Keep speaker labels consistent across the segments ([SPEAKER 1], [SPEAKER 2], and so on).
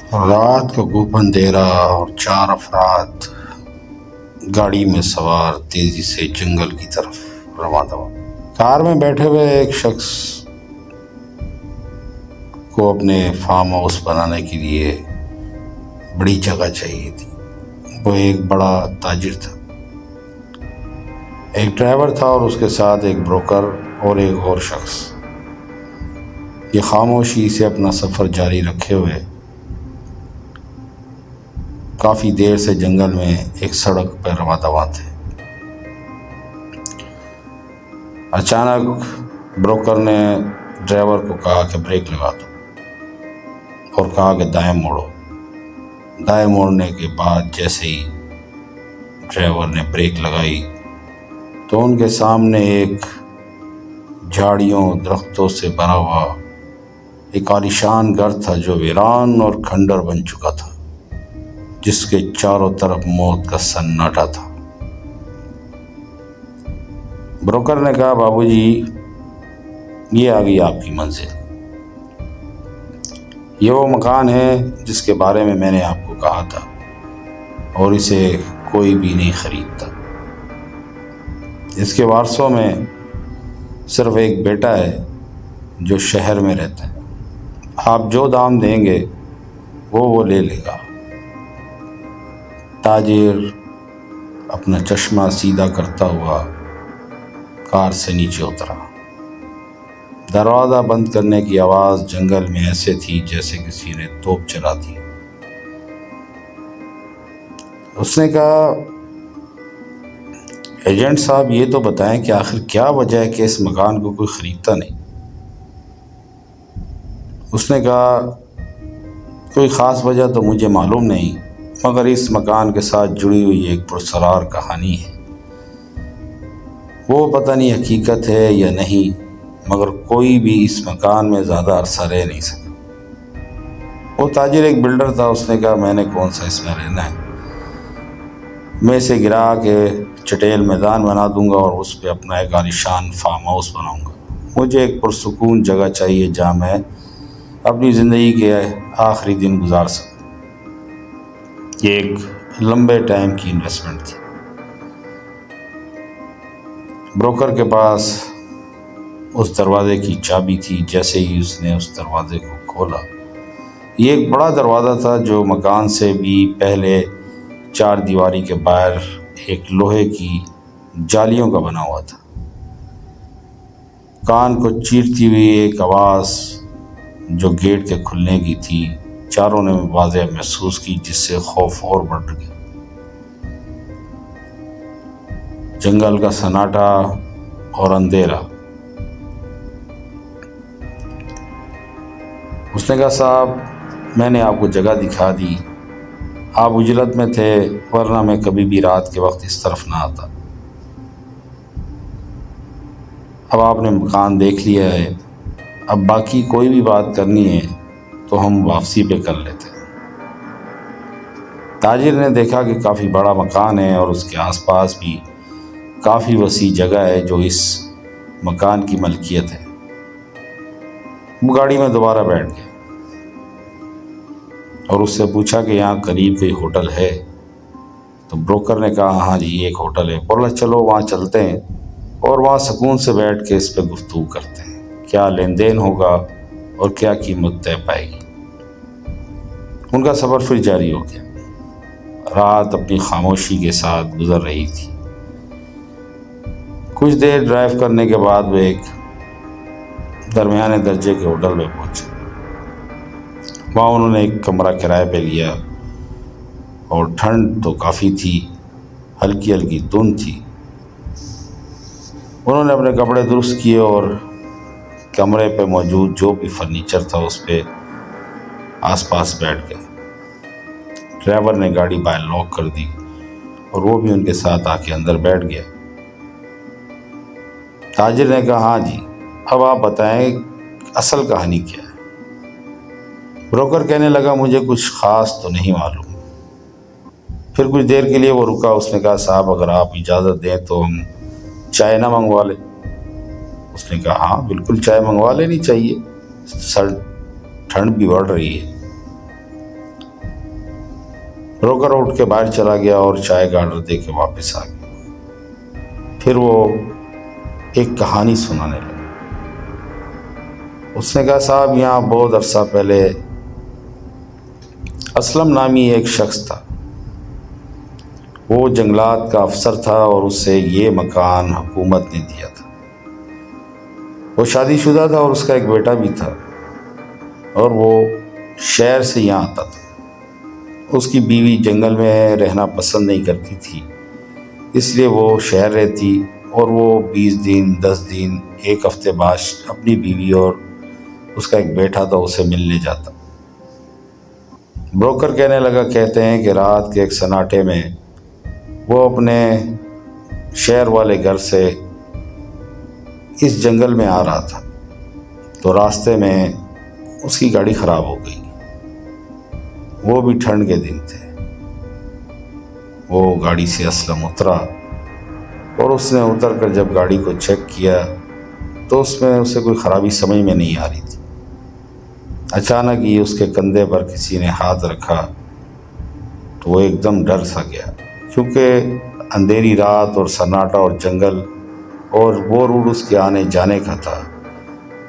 [SPEAKER 1] رات کا گھوپ اندھیرا اور چار افراد گاڑی میں سوار تیزی سے جنگل کی طرف روانہ ہوا۔ کار میں بیٹھے ہوئے ایک شخص کو اپنے فارم ہاؤس بنانے کے لیے بڑی جگہ چاہیے تھی۔ وہ ایک بڑا تاجر تھا، ایک ڈرائیور تھا اور اس کے ساتھ ایک بروکر اور ایک اور شخص۔ یہ خاموشی سے اپنا سفر جاری رکھے ہوئے کافی دیر سے جنگل میں ایک سڑک پر روانہ تھے۔ اچانک بروکر نے ڈرائیور کو کہا کہ بریک لگا دو اور کہا کہ دائیں موڑو۔ دائیں موڑنے کے بعد جیسے ہی ڈرائیور نے بریک لگائی تو ان کے سامنے ایک جھاڑیوں درختوں سے بھرا ہوا ایک عالیشان گھر تھا جو ویران اور کھنڈر بن چکا تھا، جس کے چاروں طرف موت کا سناٹا تھا۔ بروکر نے کہا، بابو جی، یہ آ گئی آپ کی منزل۔ یہ وہ مکان ہے جس کے بارے میں نے آپ کو کہا تھا، اور اسے کوئی بھی نہیں خریدتا۔ اس کے وارثوں میں صرف ایک بیٹا ہے جو شہر میں رہتا ہے۔ آپ جو دام دیں گے وہ لے لے گا۔ تاجر اپنا چشمہ سیدھا کرتا ہوا کار سے نیچے اترا۔ دروازہ بند کرنے کی آواز جنگل میں ایسے تھی جیسے کسی نے توپ چلا دی۔ اس نے کہا، ایجنٹ صاحب، یہ تو بتائیں کہ آخر کیا وجہ ہے کہ اس مکان کو کوئی خریدتا نہیں؟ اس نے کہا، کوئی خاص وجہ تو مجھے معلوم نہیں، مگر اس مکان کے ساتھ جڑی ہوئی ایک پرسرار کہانی ہے۔ وہ پتہ نہیں حقیقت ہے یا نہیں، مگر کوئی بھی اس مکان میں زیادہ عرصہ رہ نہیں سکا۔ وہ تاجر ایک بلڈر تھا۔ اس نے کہا، میں نے کون سا اس میں رہنا ہے؟ میں اسے گرا کے چٹیل میدان بنا دوں گا اور اس پہ اپنا ایک عالیشان فارم ہاؤس بناؤں گا۔ مجھے ایک پرسکون جگہ چاہیے جہاں میں اپنی زندگی کے آخری دن گزار سکوں۔ یہ ایک لمبے ٹائم کی انویسٹمنٹ تھی۔ بروکر کے پاس اس دروازے کی چابی تھی۔ جیسے ہی اس نے اس دروازے کو کھولا، یہ ایک بڑا دروازہ تھا جو مکان سے بھی پہلے چار دیواری کے باہر ایک لوہے کی جالیوں کا بنا ہوا تھا۔ کان کو چیرتی ہوئی ایک آواز جو گیٹ کے کھلنے کی تھی، چاروں نے واضح محسوس کی، جس سے خوف اور بڑھ گیا۔ جنگل کا سناٹا اور اندھیرا۔ اس نے کہا، صاحب، میں نے آپ کو جگہ دکھا دی، آپ اجلت میں تھے، ورنہ میں کبھی بھی رات کے وقت اس طرف نہ آتا۔ اب آپ نے مکان دیکھ لیا ہے، اب باقی کوئی بھی بات کرنی ہے تو ہم واپسی پہ کر لیتے ہیں۔ تاجر نے دیکھا کہ کافی بڑا مکان ہے اور اس کے آس پاس بھی کافی وسیع جگہ ہے جو اس مکان کی ملکیت ہے۔ وہ گاڑی میں دوبارہ بیٹھ گیا اور اس سے پوچھا کہ یہاں قریب کوئی ہوٹل ہے؟ تو بروکر نے کہا، ہاں جی، ایک ہوٹل ہے۔ بولا، چلو وہاں چلتے ہیں اور وہاں سکون سے بیٹھ کے اس پہ گفتگو کرتے ہیں، کیا لین دین ہوگا اور کیا قیمت طے پائے گی۔ ان کا سفر پھر جاری ہو گیا۔ رات اپنی خاموشی کے ساتھ گزر رہی تھی۔ کچھ دیر ڈرائیو کرنے کے بعد وہ ایک درمیانے درجے کے ہوٹل میں پہنچے۔ وہاں انہوں نے ایک کمرہ کرائے پہ لیا اور ٹھنڈ تو کافی تھی، ہلکی ہلکی دھند تھی۔ انہوں نے اپنے کپڑے درست کیے اور کمرے پہ موجود جو بھی فرنیچر تھا اس پہ آس پاس بیٹھ گئے۔ ڈرائیور نے گاڑی باہر لاک کر دی اور وہ بھی ان کے ساتھ آ کے اندر بیٹھ گیا۔ تاجر نے کہا، ہاں جی، اب آپ بتائیں اصل کہانی کیا ہے؟ بروکر کہنے لگا، مجھے کچھ خاص تو نہیں معلوم۔ پھر کچھ دیر کے لیے وہ رکا۔ اس نے کہا، صاحب، اگر آپ اجازت دیں تو ہم چائے نہ منگوا لیں؟ اس نے کہا، ہاں بالکل، چائے منگوا لینی چاہیے، ٹھنڈ بھی بڑھ رہی ہے۔ بروکر اٹھ کے باہر چلا گیا اور چائے کا آرڈر دے کے واپس آ گیا۔ پھر وہ ایک کہانی سنانے لگا۔ اس نے کہا صاحب یہاں بہت عرصہ پہلے اسلم نامی ایک شخص تھا، وہ جنگلات کا افسر تھا اور اسے یہ مکان حکومت نے دیا تھا۔ وہ شادی شدہ تھا اور اس کا ایک بیٹا بھی تھا، اور وہ شہر سے یہاں آتا تھا۔ اس کی بیوی جنگل میں رہنا پسند نہیں کرتی تھی، اس لیے وہ شہر رہتی، اور وہ 20 دن 10 دن ایک ہفتے بعد اپنی بیوی اور اس کا ایک بیٹا تھا اسے ملنے جاتا۔ بروکر کہنے لگا، کہتے ہیں کہ رات کے ایک سناٹے میں وہ اپنے شہر والے گھر سے اس جنگل میں آ رہا تھا، تو راستے میں اس کی گاڑی خراب ہو گئی۔ وہ بھی ٹھنڈ کے دن تھے۔ وہ گاڑی سے اسلم اترا، اور اس نے اتر کر جب گاڑی کو چیک کیا تو اس میں اسے کوئی خرابی سمجھ میں نہیں آ رہی تھی۔ اچانک ہی اس کے کندھے پر کسی نے ہاتھ رکھا تو وہ ایک دم ڈر سا گیا، کیونکہ اندھیری رات اور سناٹا اور جنگل اور وہ روڈ اس کے آنے جانے کا تھا۔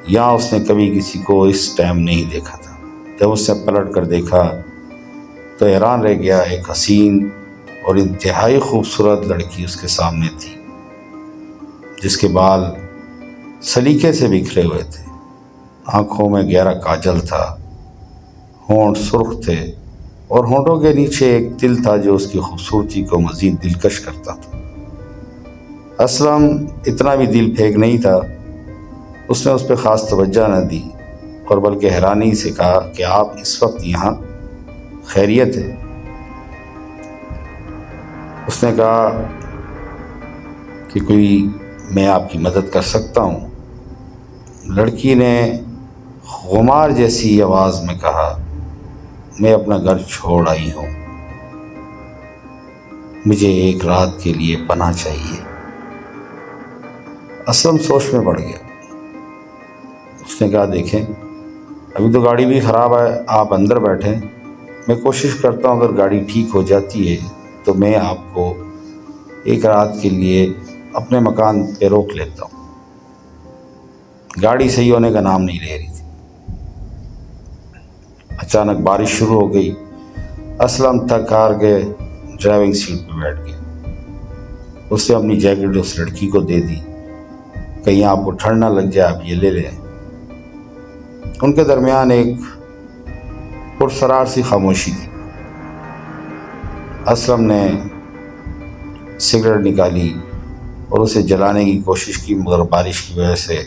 [SPEAKER 1] یہاں اس نے کبھی کسی کو اس ٹائم نہیں دیکھا تھا۔ جب اس نے پلٹ کر دیکھا تو حیران رہ گیا، ایک حسین اور انتہائی خوبصورت لڑکی اس کے سامنے تھی، جس کے بال سلیقے سے بکھرے ہوئے تھے، آنکھوں میں گہرا کاجل تھا، ہونٹ سرخ تھے، اور ہونٹوں کے نیچے ایک تل تھا جو اس کی خوبصورتی کو مزید دلکش کرتا تھا۔ اسلم اتنا بھی دل پھینک نہیں تھا، اس نے اس پہ خاص توجہ نہ دی، اور بلکہ حیرانی سے کہا کہ آپ اس وقت یہاں خیریت ہے؟ اس نے کہا کہ کوئی میں آپ کی مدد کر سکتا ہوں؟ لڑکی نے غمار جیسی آواز میں کہا، میں اپنا گھر چھوڑ آئی ہوں، مجھے ایک رات کے لیے پناہ چاہیے۔ اسلم سوچ میں پڑ گیا۔ اس نے کہا دیکھیں ابھی تو گاڑی بھی خراب ہے، آپ اندر بیٹھیں، میں کوشش کرتا ہوں، اگر گاڑی ٹھیک ہو جاتی ہے تو میں آپ کو ایک رات کے لیے اپنے مکان پہ روک لیتا ہوں۔ گاڑی صحیح ہونے کا نام نہیں لے رہی تھی۔ اچانک بارش شروع ہو گئی۔ اسلم تھک ہار کے ڈرائیونگ سیٹ پہ بیٹھ گیا۔ اس نے اپنی جیکٹ اس لڑکی کو دے دی، کہیں آپ کو ٹھنڈ نہ لگ جائے، آپ یہ لے لیں۔ ان کے درمیان ایک پرسرار سی خاموشی تھی۔ اسلم نے سگریٹ نکالی اور اسے جلانے کی کوشش کی، مگر بارش کی وجہ سے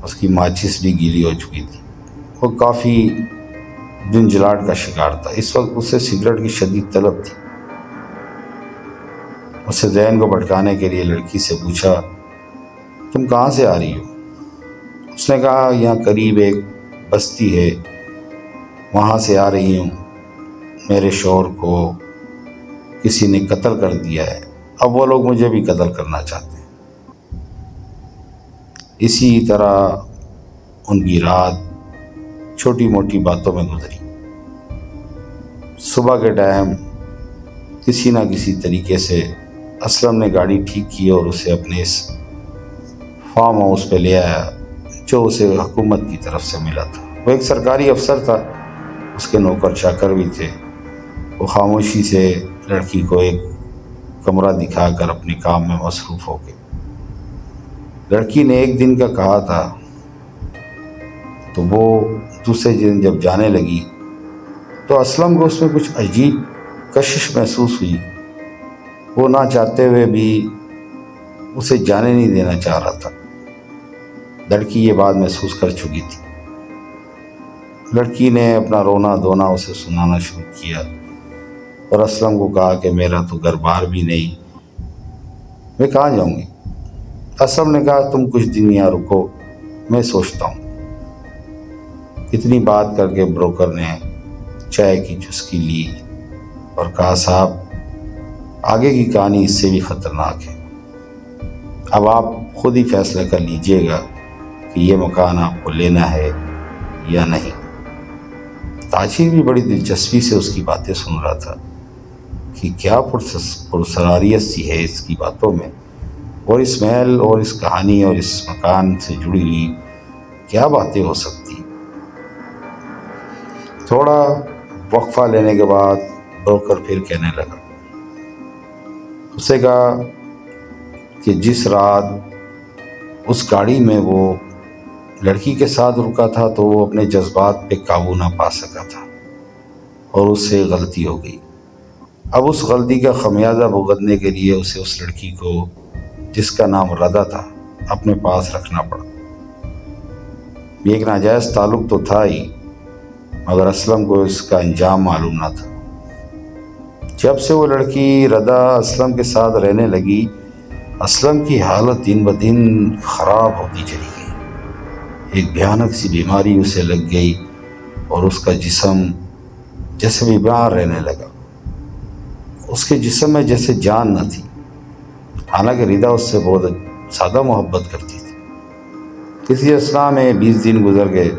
[SPEAKER 1] اس کی ماچس بھی گیلی ہو چکی تھی۔ وہ کافی جھنجھلاہٹ کا شکار تھا۔ اس وقت اسے سگریٹ کی شدید طلب تھی۔ اسے ذہن کو بھٹکانے کے لیے لڑکی سے پوچھا، تم کہاں سے آ رہی ہو؟ اس نے کہا یہاں قریب ایک بستی ہے، وہاں سے آ رہی ہوں، میرے شوہر کو کسی نے قتل کر دیا ہے، اب وہ لوگ مجھے بھی قتل کرنا چاہتے ہیں۔ اسی طرح ان کی رات چھوٹی موٹی باتوں میں گزری۔ صبح کے ٹائم کسی نہ کسی طریقے سے اسلم نے گاڑی ٹھیک کی اور اسے اپنے اس فارم ہاؤس پہ لے آیا جو اسے حکومت کی طرف سے ملا تھا۔ وہ ایک سرکاری افسر تھا، اس کے نوکر چاکر بھی تھے۔ وہ خاموشی سے لڑکی کو ایک کمرہ دکھا کر اپنے کام میں مصروف ہو گئے۔ لڑکی نے ایک دن کا کہا تھا، تو وہ دوسرے دن جب جانے لگی تو اسلم کو اس میں کچھ عجیب کشش محسوس ہوئی۔ وہ نہ چاہتے ہوئے بھی اسے جانے نہیں دینا چاہ رہا تھا۔ لڑکی یہ بات محسوس کر چکی تھی۔ لڑکی نے اپنا رونا دھونا اسے سنانا شروع کیا اور اسلم کو کہا کہ میرا تو گھر بار بھی نہیں، میں کہاں جاؤں گی؟ اسلم نے کہا تم کچھ دن یہاں رکو، میں سوچتا ہوں۔ اتنی بات کر کے بروکر نے چائے کی چسکی لی اور کہا صاحب آگے کی کہانی اس سے بھی خطرناک ہے، اب آپ خود ہی فیصلہ کر لیجئے گا کہ یہ مکان آپ کو لینا ہے یا نہیں۔ تاجر بھی بڑی دلچسپی سے اس کی باتیں سن رہا تھا۔ کہ کیا پرسراریت سی ہے اس کی باتوں میں، اور اس محل اور اس کہانی اور اس مکان سے جڑی ہوئی کیا باتیں ہو سکتی۔ تھوڑا وقفہ لینے کے بعد بروکر پھر کہنے لگا، اسے کہا کہ جس رات اس گاڑی میں وہ لڑکی کے ساتھ رکا تھا تو وہ اپنے جذبات پہ قابو نہ پا سکا تھا اور اس سے غلطی ہو گئی۔ اب اس غلطی کا خمیازہ بھگتنے کے لیے اسے اس لڑکی کو جس کا نام ردا تھا اپنے پاس رکھنا پڑا۔ یہ ایک ناجائز تعلق تو تھا ہی، مگر اسلم کو اس کا انجام معلوم نہ تھا۔ جب سے وہ لڑکی ردا اسلم کے ساتھ رہنے لگی، اسلم کی حالت دن بدن خراب ہوتی چلی گئی۔ ایک بھیانک سی بیماری اسے لگ گئی اور اس کا جسم جیسے بیمار رہنے لگا۔ اس کے جسم میں جیسے جان نہ تھی، حالانکہ ردا اس سے بہت زیادہ محبت کرتی تھی۔ کسی اثنا میں 20 دن گزر گئے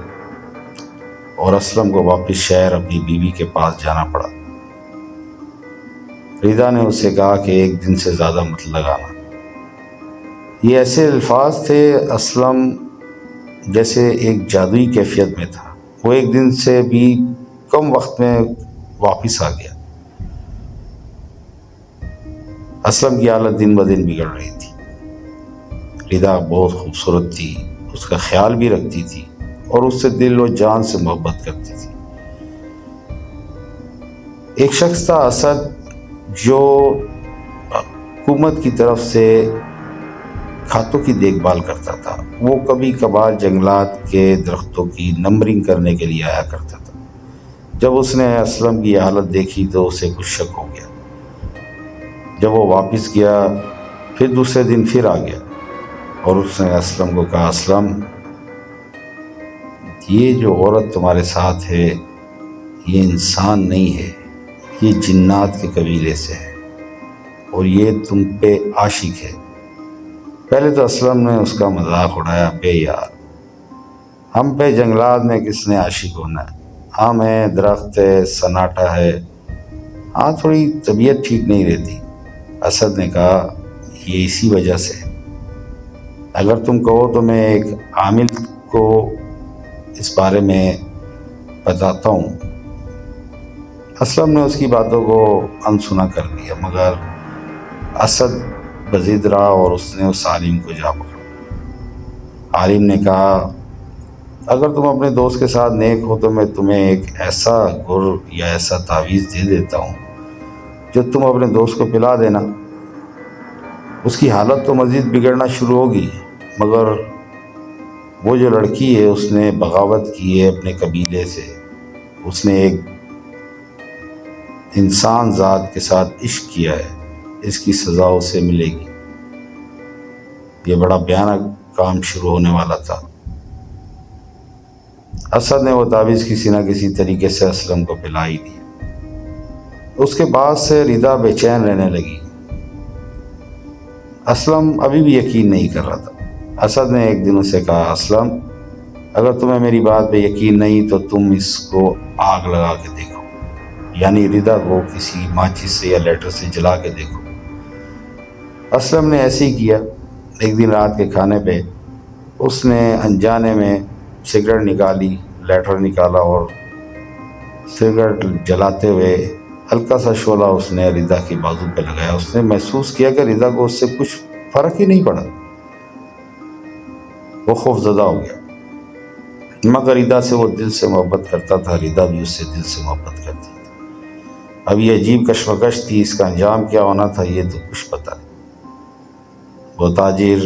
[SPEAKER 1] اور اسلم کو واپس شہر اپنی بیوی کے پاس جانا پڑا۔ ردا نے اسے کہا کہ 1 دن سے زیادہ مت لگانا۔ یہ ایسے الفاظ تھے، اسلم جیسے ایک جادوئی کیفیت میں تھا۔ وہ 1 دن سے بھی کم وقت میں واپس آ گیا۔ اسلم کی حالت دن بدن بگڑ رہی تھی۔ ردا بہت خوبصورت تھی، اس کا خیال بھی رکھتی تھی اور اس سے دل و جان سے محبت کرتی تھی۔ ایک شخص تھا اسد، جو حکومت کی طرف سے کھاتوں کی دیکھ بھال کرتا تھا۔ وہ کبھی کبھار جنگلات کے درختوں کی نمبرنگ کرنے کے لیے آیا کرتا تھا۔ جب اس نے اسلم کی حالت دیکھی تو اسے کچھ شک ہو گیا۔ جب وہ واپس گیا پھر دوسرے دن پھر آ گیا اور اس نے اسلم کو کہا، اسلم، یہ جو عورت تمہارے ساتھ ہے یہ انسان نہیں ہے، یہ جنات کے قبیلے سے ہے اور یہ تم پہ عاشق ہے۔ پہلے تو اسلم نے اس کا مذاق اڑایا، بے یار، ہم پہ جنگلات میں کس نے عاشق ہونا ہے، ہم ہیں، درخت ہے، سناٹا ہے، ہاں تھوڑی طبیعت ٹھیک نہیں رہتی۔ اسد نے کہا، یہ اسی وجہ سے، اگر تم کہو تو میں ایک عامل کو اس بارے میں بتاتا ہوں۔ اسلم نے اس کی باتوں کو انسنا کر دیا، مگر اسد بضد رہا اور اس نے اس عالم کو جا پکڑا۔ عالم نے کہا، اگر تم اپنے دوست کے ساتھ نیک ہو تو میں تمہیں ایک ایسا گر یا ایسا تعویذ دے دیتا ہوں جو تم اپنے دوست کو پلا دینا۔ اس کی حالت تو مزید بگڑنا شروع ہوگی، مگر وہ جو لڑکی ہے اس نے بغاوت کی ہے اپنے قبیلے سے، اس نے ایک انسان ذات کے ساتھ عشق کیا ہے، اس کی سزا اسے ملے گی۔ یہ بڑا بھیانک کام شروع ہونے والا تھا۔ اسد نے وہ تعویذ کسی نہ کسی طریقے سے اسلم کو پلا ہی دیا۔ اس کے بعد سے ردا بے چین رہنے لگی۔ اسلم ابھی بھی یقین نہیں کر رہا تھا۔ اسد نے ایک دن اسے کہا، اسلم، اگر تمہیں میری بات پہ یقین نہیں تو تم اس کو آگ لگا کے دیکھو، یعنی ردا کو کسی ماچس سے یا لیٹر سے جلا کے دیکھو۔ اسلم نے ایسے ہی کیا۔ ایک دن رات کے کھانے پہ اس نے انجانے میں سگریٹ نکالی، لیٹر نکالا اور سگریٹ جلاتے ہوئے ہلکا سا شعلہ اس نے ردا کی بازو پہ لگایا۔ اس نے محسوس کیا کہ ردا کو اس سے کچھ فرق ہی نہیں پڑا۔ وہ خوف زدہ ہو گیا، مگر ردا سے وہ دل سے محبت کرتا تھا، ردا بھی اس سے دل سے محبت کرتی تھی۔ اب یہ عجیب کشمکش تھی، اس کا انجام کیا ہونا تھا یہ تو کچھ پتہ نہیں۔ وہ تاجر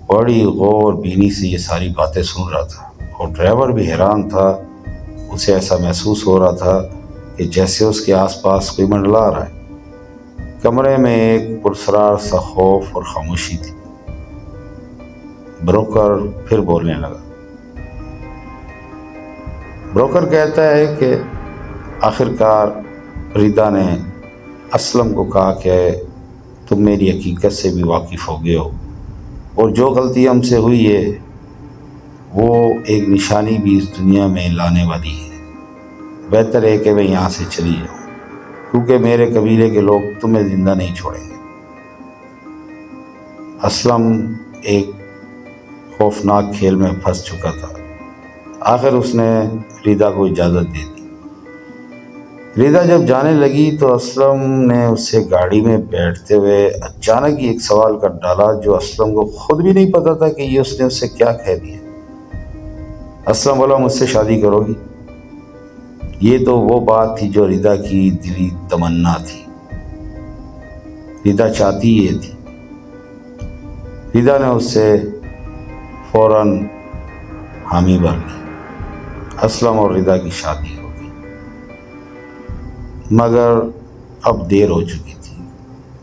[SPEAKER 1] بڑی غور بینی سے یہ ساری باتیں سن رہا تھا اور ڈرائیور بھی حیران تھا۔ اسے ایسا محسوس ہو رہا تھا کہ جیسے اس کے آس پاس کوئی منڈلا رہا ہے۔ کمرے میں ایک پراسرار سا خوف اور خاموشی تھی۔ بروکر پھر بولنے لگا۔ بروکر کہتا ہے کہ آخرکار ردا نے اسلم کو کہا کہ تم میری حقیقت سے بھی واقف ہو گئے ہو اور جو غلطی ہم سے ہوئی ہے وہ ایک نشانی بھی اس دنیا میں لانے والی ہے۔ بہتر ہے کہ میں یہاں سے چلی جاؤں۔ کیونکہ میرے قبیلے کے لوگ تمہیں زندہ نہیں چھوڑیں گے۔ اسلم ایک خوفناک کھیل میں پھنس چکا تھا۔ آخر اس نے ریدا کو اجازت دے دی۔ ریدا جب جانے لگی تو اسلم نے اس سے گاڑی میں بیٹھتے ہوئے اچانک ہی ایک سوال کر ڈالا جو اسلم کو خود بھی نہیں پتا تھا کہ یہ اس نے اس سے کیا کہہ دیا۔ اسلم بولا، مجھ سے شادی کرو گی؟ یہ تو وہ بات تھی جو ریدا کی دلی تمنا تھی۔ ریدا چاہتی یہ تھی۔ ریدا نے اس سے فوراً حامی بھر لی۔ اسلم اور ریدا کی شادی ہو گئی، مگر اب دیر ہو چکی تھی۔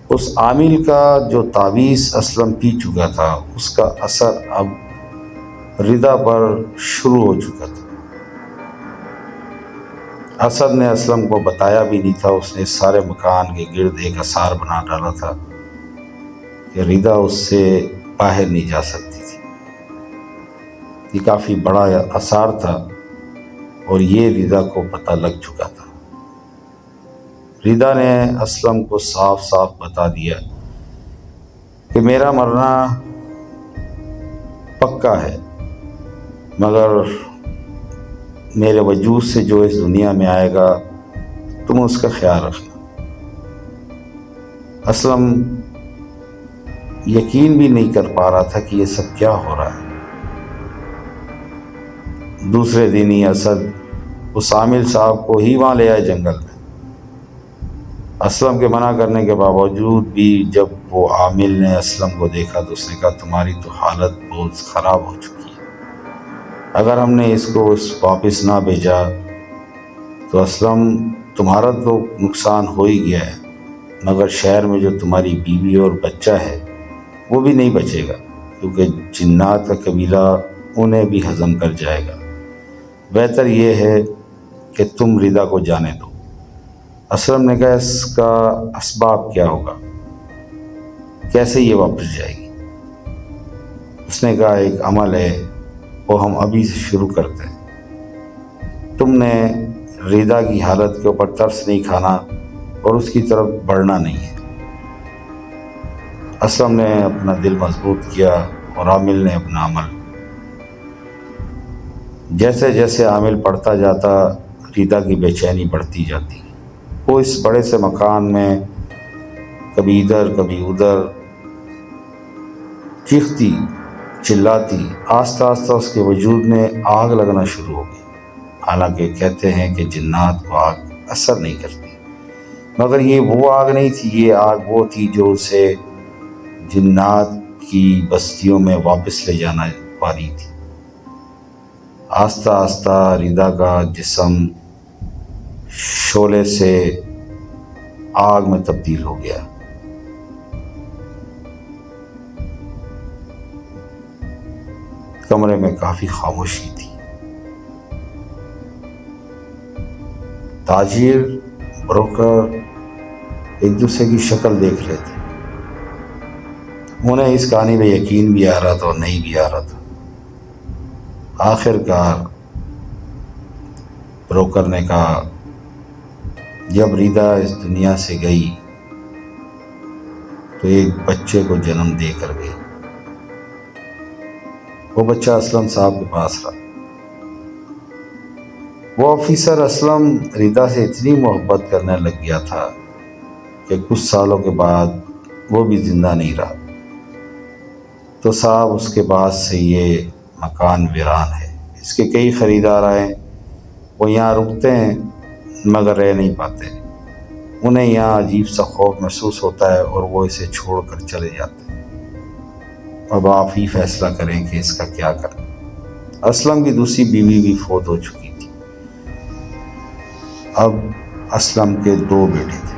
[SPEAKER 1] اس عامل کا جو تعویذ اسلم پی چکا تھا اس کا اثر اب ریدا پر شروع ہو چکا تھا۔ اسد نے اسلم کو بتایا بھی نہیں تھا، اس نے سارے مکان کے گرد ایک اثار بنا ڈالا تھا کہ ریدا اس سے باہر نہیں جا سکتی تھی۔ یہ کافی بڑا اثار تھا اور یہ ریدا کو پتہ لگ چکا تھا۔ ریدا نے اسلم کو صاف صاف بتا دیا کہ میرا مرنا پکا ہے، مگر میرے وجود سے جو اس دنیا میں آئے گا تم اس کا خیال رکھنا۔ اسلم یقین بھی نہیں کر پا رہا تھا کہ یہ سب کیا ہو رہا ہے۔ دوسرے دن ہی اسد اس عامل صاحب کو ہی وہاں لے آئے جنگل میں۔ اسلم کے منع کرنے کے باوجود بھی جب وہ عامل نے اسلم کو دیکھا تو اس نے کہا، تمہاری تو حالت بہت خراب ہو چکی ہے، اگر ہم نے اس کو واپس نہ بھیجا تو اسلم تمہارا تو نقصان ہو ہی گیا ہے، مگر شہر میں جو تمہاری بیوی اور بچہ ہے وہ بھی نہیں بچے گا، کیونکہ جنات کا قبیلہ انہیں بھی ہضم کر جائے گا۔ بہتر یہ ہے کہ تم ریدا کو جانے دو۔ اسلم نے کہا، اس کا اسباب کیا ہوگا، کیسے یہ واپس جائے گی؟ اس نے کہا، ایک عمل ہے وہ ہم ابھی سے شروع کرتے ہیں۔ تم نے ریدا کی حالت کے اوپر ترس نہیں کھانا اور اس کی طرف بڑھنا نہیں ہے۔ اسلم نے اپنا دل مضبوط کیا اور عامل نے اپنا عمل۔ جیسے جیسے عامل پڑھتا جاتا ریدا کی بے چینی بڑھتی جاتی۔ وہ اس بڑے سے مکان میں کبھی ادھر کبھی ادھر چیختی چلاتی، آہستہ آہستہ اس کے وجود میں آگ لگنا شروع ہو گئی۔ حالانکہ کہتے ہیں کہ جنات کو آگ اثر نہیں کرتی، مگر یہ وہ آگ نہیں تھی، یہ آگ وہ تھی جو اسے جنات کی بستیوں میں واپس لے جانا والی تھی۔ آہستہ آہستہ ریدا کا جسم شعلے سے آگ میں تبدیل ہو گیا۔ کمرے میں کافی خاموشی تھی۔ تاجر، بروکر ایک دوسرے کی شکل دیکھ رہے تھے۔ انہیں اس کہانی میں یقین بھی آ رہا تھا اور نہیں بھی آ رہا تھا۔ آخر کار بروکر نے کہا، جب ریدا اس دنیا سے گئی تو ایک بچے کو جنم دے کر گئی۔ وہ بچہ اسلم صاحب کے پاس رہا۔ وہ آفیسر اسلم ریدا سے اتنی محبت کرنے لگ گیا تھا کہ کچھ سالوں کے بعد وہ بھی زندہ نہیں رہا۔ تو صاحب اس کے بعد سے یہ مکان ویران ہے۔ اس کے کئی خریدار آئے، وہ یہاں رکتے ہیں مگر رہ نہیں پاتے۔ انہیں یہاں عجیب سا خوف محسوس ہوتا ہے اور وہ اسے چھوڑ کر چلے جاتے ہیں۔ اب آپ ہی فیصلہ کریں کہ اس کا کیا کریں۔ اسلم کی دوسری بیوی بھی فوت ہو چکی تھی۔ اب اسلم کے 2 بیٹے تھے۔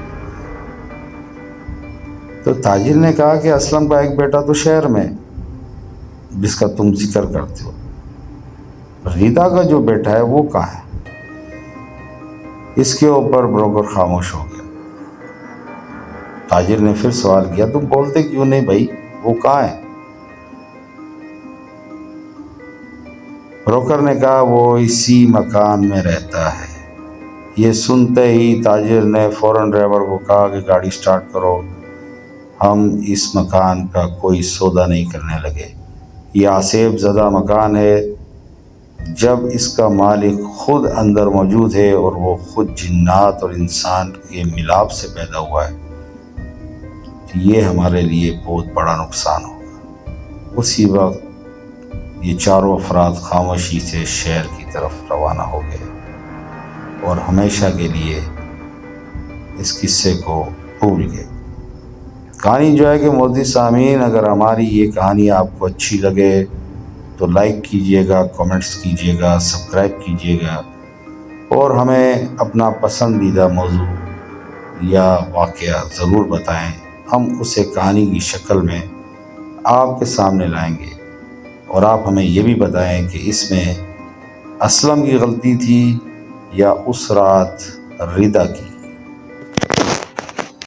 [SPEAKER 1] تو تاجر نے کہا کہ اسلم کا ایک بیٹا تو شہر میں جس کا تم ذکر کرتے ہو، ریدا کا جو بیٹا ہے وہ کہاں ہے؟ اس کے اوپر بروکر خاموش ہو گیا۔ تاجر نے پھر سوال کیا، تم بولتے کیوں نہیں بھائی، وہ کہاں ہے؟ بروکر نے کہا، وہ اسی مکان میں رہتا ہے۔ یہ سنتے ہی تاجر نے فوراً ڈرائیور کو کہا کہ گاڑی سٹارٹ کرو، ہم اس مکان کا کوئی سودا نہیں کرنے لگے۔ یہ آسیب زدہ مکان ہے، جب اس کا مالک خود اندر موجود ہے اور وہ خود جنات اور انسان کے ملاپ سے پیدا ہوا ہے، یہ ہمارے لیے بہت بڑا نقصان ہوگا۔ اسی وقت یہ چاروں افراد خاموشی سے شہر کی طرف روانہ ہو گئے اور ہمیشہ کے لیے اس قصے کو بھول گئے۔ کہانی جو ہے کہ محترم سامعین، اگر ہماری یہ کہانی آپ کو اچھی لگے تو لائک کیجئے گا، کمنٹس کیجئے گا، سبسکرائب کیجئے گا، اور ہمیں اپنا پسندیدہ موضوع یا واقعہ ضرور بتائیں۔ ہم اسے کہانی کی شکل میں آپ کے سامنے لائیں گے، اور آپ ہمیں یہ بھی بتائیں کہ اس میں اسلم کی غلطی تھی یا اس رات ردا کی۔